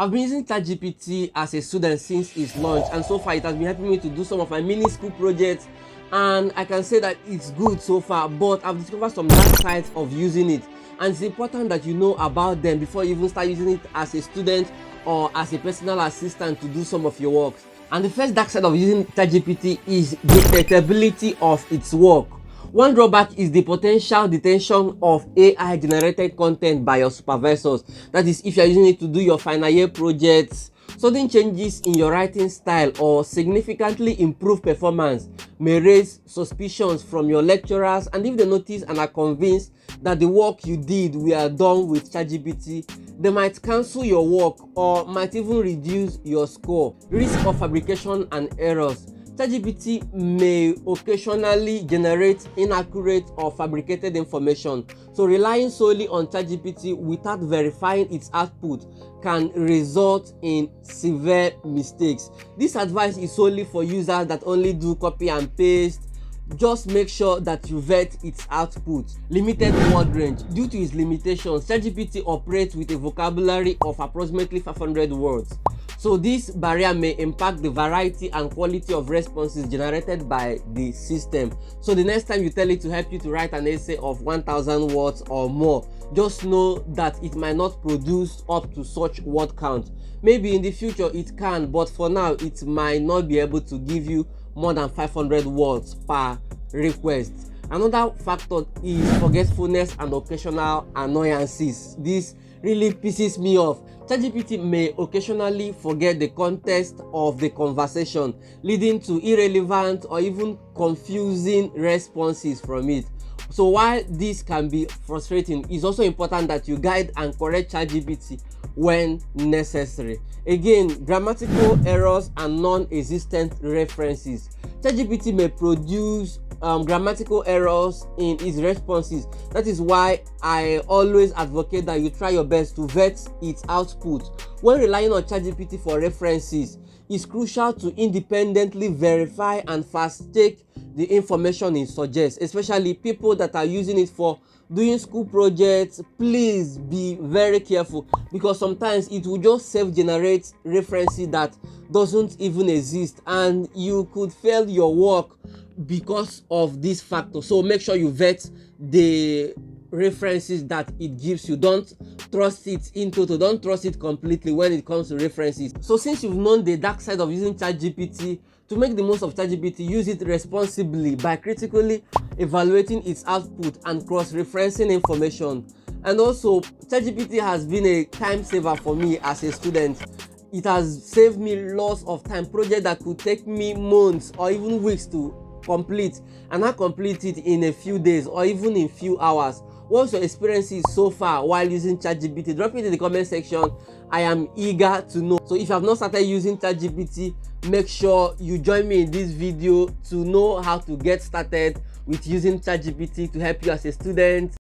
I've been using ChatGPT as a student since its launch, and so far it has been helping me to do some of my mini school projects, and I can say that it's good so far. But I've discovered some dark sides of using it, and it's important that you know about them before you even start using it as a student or as a personal assistant to do some of your works. And the first dark side of using ChatGPT is the dectatability of its work. One drawback is the potential detention of AI generated content by your supervisors. That is, if you are using it to do your final year projects, sudden changes in your writing style or significantly improved performance may raise suspicions from your lecturers, and if they notice and are convinced that the work you did were done with ChatGPT, they might cancel your work or might even reduce your score. Risk of fabrication and errors. ChatGPT may occasionally generate inaccurate or fabricated information, so relying solely on ChatGPT without verifying its output can result in severe mistakes. This advice is solely for users that only do copy and paste. Just make sure that you vet its output. Limited word range. Due to its limitations, ChatGPT operates with a vocabulary of approximately 500 words. So this barrier may impact the variety and quality of responses generated by the system. So the next time you tell it to help you to write an essay of 1000 words or more, just know that it might not produce up to such word count. Maybe in the future it can, but for now it might not be able to give you more than 500 words per request. Another factor is forgetfulness and occasional annoyances. This really pisses me off. ChatGPT may occasionally forget the context of the conversation, leading to irrelevant or even confusing responses from it. So while this can be frustrating, it's also important that you guide and correct ChatGPT when necessary. Again, grammatical errors and non-existent references. ChatGPT may produce grammatical errors in its responses. That is why I always advocate that you try your best to vet its output. When relying on ChatGPT for references, it's crucial to independently verify and fast-check the information it suggests, especially people that are using it for doing school projects. Please be very careful, because sometimes it will just self-generate references that doesn't even exist, and you could fail your work because of this factor. So make sure you vet the references that it gives you. Don't trust it in total, don't trust it completely when it comes to references. So since you've known the dark side of using ChatGPT, to make the most of ChatGPT, use it responsibly by critically evaluating its output and cross-referencing information. And also, ChatGPT has been a time saver for me as a student. It has saved me lots of time. Projects that could take me months or even weeks to complete, and I complete it in a few days or even in few hours. What's your experiences so far while using ChatGPT? Drop it in the comment section. I am eager to know. So if you have not started using ChatGPT, make sure you join me in this video to know how to get started with using ChatGPT to help you as a student.